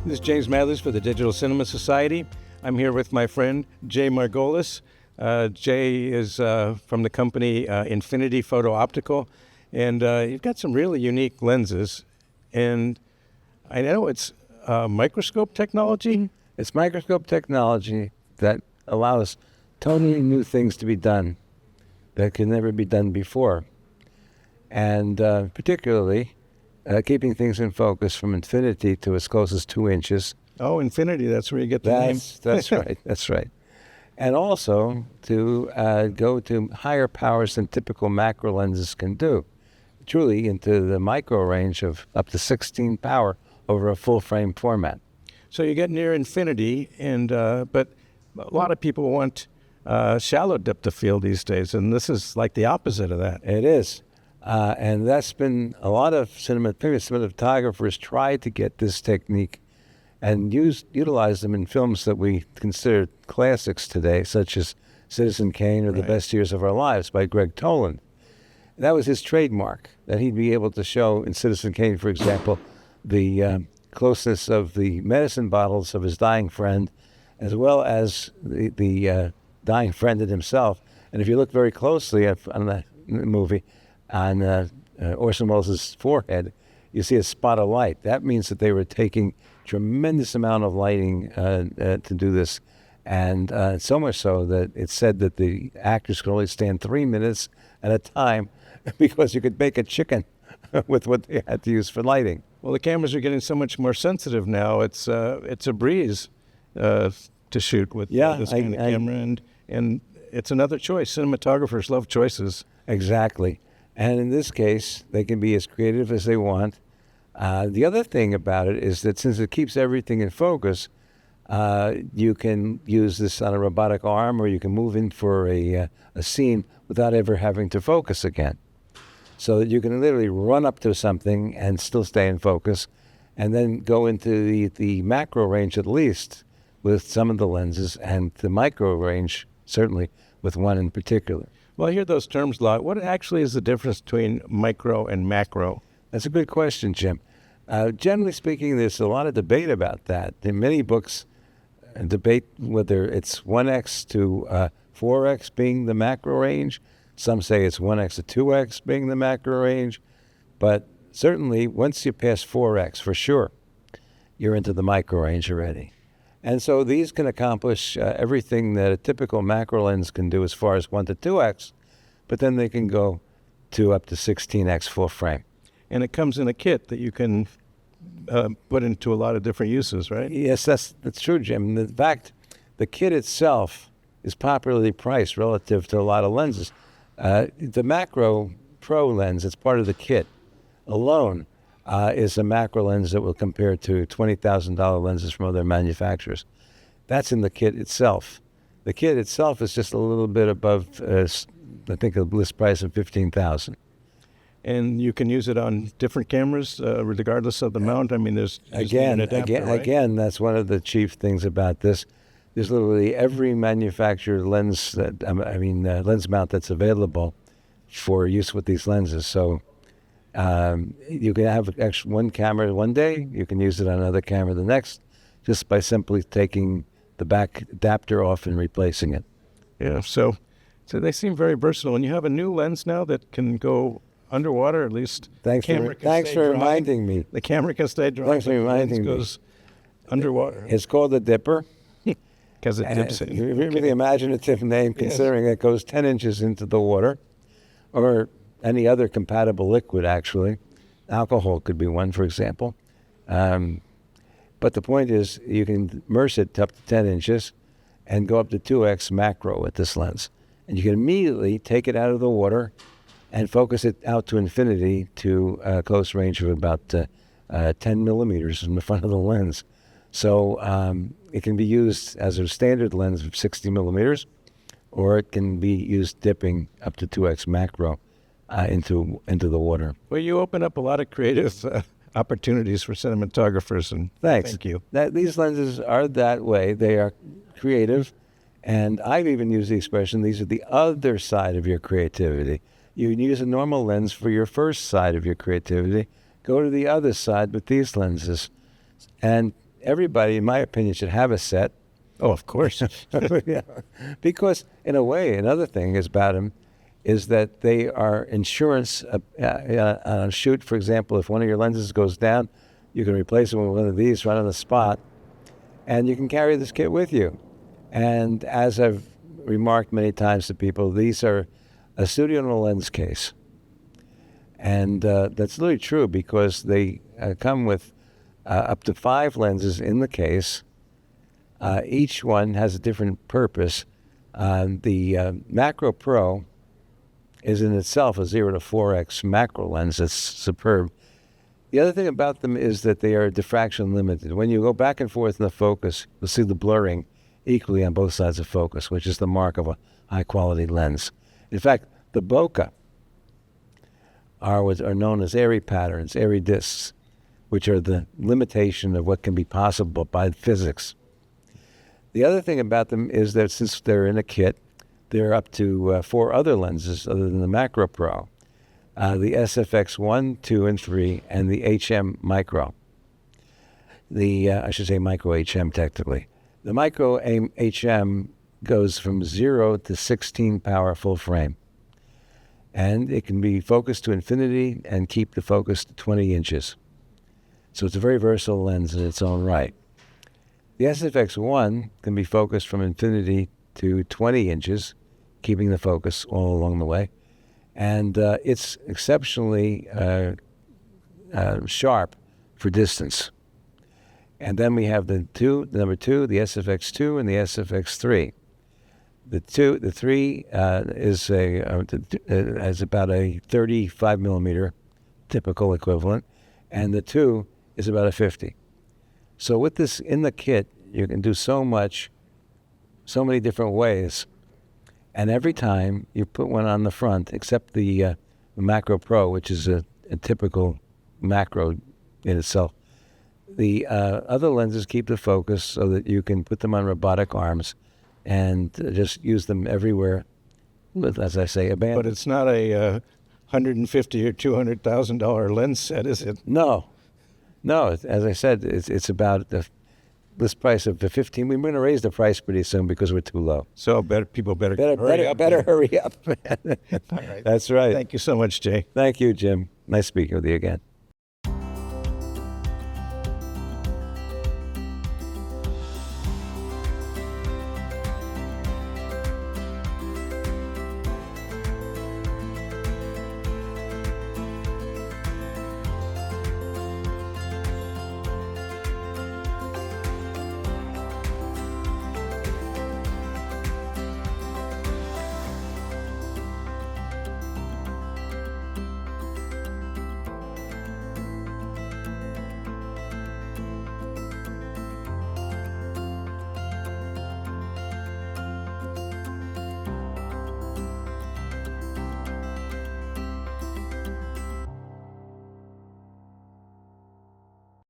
This is James Madlers for the Digital Cinema Society. I'm here with my friend Jay Margolis. Jay is from the company Infinity Photo-Optical, and you've got some really unique lenses. And I know it's microscope technology. It's microscope technology that allows totally new things to be done that can never be done before. And particularly keeping things in focus from infinity to as close as 2 inches. Oh, infinity, that's where you get the name. That's right, that's right. And also to go to higher powers than typical macro lenses can do, truly into the micro range of up to 16 power over a full frame format. So you get near infinity, and but a lot of people want shallow depth of field these days, and this is like the opposite of that. It is. And that's been a lot of cinematographers try to get this technique and utilize them in films that we consider classics today, such as Citizen Kane or The Best Years of Our Lives by Greg Toland. That was his trademark, that he'd be able to show in Citizen Kane, for example, the closeness of the medicine bottles of his dying friend, as well as the dying friend in himself. And if you look very closely on the movie, on Orson Welles' forehead, you see a spot of light. That means that they were taking tremendous amount of lighting to do this, and so much so that it's said that the actors could only stand 3 minutes at a time because you could bake a chicken with what they had to use for lighting. Well, the cameras are getting so much more sensitive now. It's a breeze to shoot with this kind of camera, and it's another choice. Cinematographers love choices. Exactly. And in this case, they can be as creative as they want. The other thing about it is that since it keeps everything in focus, you can use this on a robotic arm, or you can move in for a scene without ever having to focus again. So that you can literally run up to something and still stay in focus, and then go into the macro range at least with some of the lenses, and the micro range certainly with one in particular. Well, I hear those terms a lot. What actually is the difference between micro and macro? That's a good question, Jim. Generally speaking, there's a lot of debate about that. In many books, debate whether it's 1x to 4x being the macro range. Some say it's 1x to 2x being the macro range. But certainly, once you pass 4x, for sure, you're into the micro range already. And so these can accomplish everything that a typical macro lens can do as far as 1 to 2x, but then they can go to up to 16x full frame. And it comes in a kit that you can put into a lot of different uses, right? Yes, that's true, Jim. In fact, the kit itself is popularly priced relative to a lot of lenses. The Macro Pro lens, it's part of the kit alone, is a macro lens that will compare to $20,000 lenses from other manufacturers. That's in the kit itself. The kit itself is just a little bit above, I think, a list price of $15,000. And you can use it on different cameras, regardless of the mount. I mean, there's again, that's one of the chief things about this. There's literally every manufacturer lens lens mount that's available for use with these lenses. So you can have one camera one day, you can use it on another camera the next, just by simply taking the back adapter off and replacing it. Yeah, so they seem very versatile. And you have a new lens now that can go underwater, at least. Thanks for reminding me. The camera can stay dry. Thanks for reminding me. Goes underwater. It's called the Dipper. Because it dips in. Really imaginative name, considering it goes 10 inches into the water, or any other compatible liquid, actually. Alcohol could be one, for example. But the point is, you can immerse it up to 10 inches and go up to 2x macro with this lens. And you can immediately take it out of the water and focus it out to infinity to a close range of about 10 millimeters in the front of the lens. So it can be used as a standard lens of 60 millimeters, or it can be used dipping up to 2x macro into the water. Well, you open up a lot of creative opportunities for cinematographers, and thanks. Thank you. These lenses are that way. They are creative, and I've even used the expression, these are the other side of your creativity. You can use a normal lens for your first side of your creativity, go to the other side with these lenses, and everybody, in my opinion, should have a set. Oh, of course. Yeah. Because in a way, another thing is about them is that they are insurance on a shoot. For example, if one of your lenses goes down, you can replace it with one of these right on the spot, and you can carry this kit with you. And as I've remarked many times to people, these are a studio and a lens case. And that's really true because they come with up to 5 lenses in the case. Each one has a different purpose. The Macro Pro is in itself a 0 to 4x macro lens that's superb. The other thing about them is that they are diffraction limited. When you go back and forth in the focus, you'll see the blurring equally on both sides of focus, which is the mark of a high-quality lens. In fact, the bokeh are known as airy patterns, airy discs, which are the limitation of what can be possible by physics. The other thing about them is that since they're in a kit, they're up to 4 other lenses other than the Macro Pro. The SFX 1, 2, and 3, and the HM Micro. I should say Micro HM technically. The Micro HM goes from 0 to 16 power full frame. And it can be focused to infinity and keep the focus to 20 inches. So it's a very versatile lens in its own right. The SFX 1 can be focused from infinity to 20 inches, keeping the focus all along the way. And it's exceptionally sharp for distance. And then we have the number 2, the SFX 2, and the SFX 3. The 3 has about a 35 millimeter typical equivalent, and the 2 is about a 50. So with this in the kit, you can do so much, so many different ways. And every time you put one on the front, except the Macro Pro, which is a typical macro in itself, the other lenses keep the focus so that you can put them on robotic arms and just use them everywhere with, as I say, abandon. But it's not a $150,000 or $200,000 lens set, is it? No. As I said, it's about the list price of the 15. We're going to raise the price pretty soon because we're too low. So people better hurry up. Better hurry up. All right. That's right. Thank you so much, Jay. Thank you, Jim. Nice speaking with you again.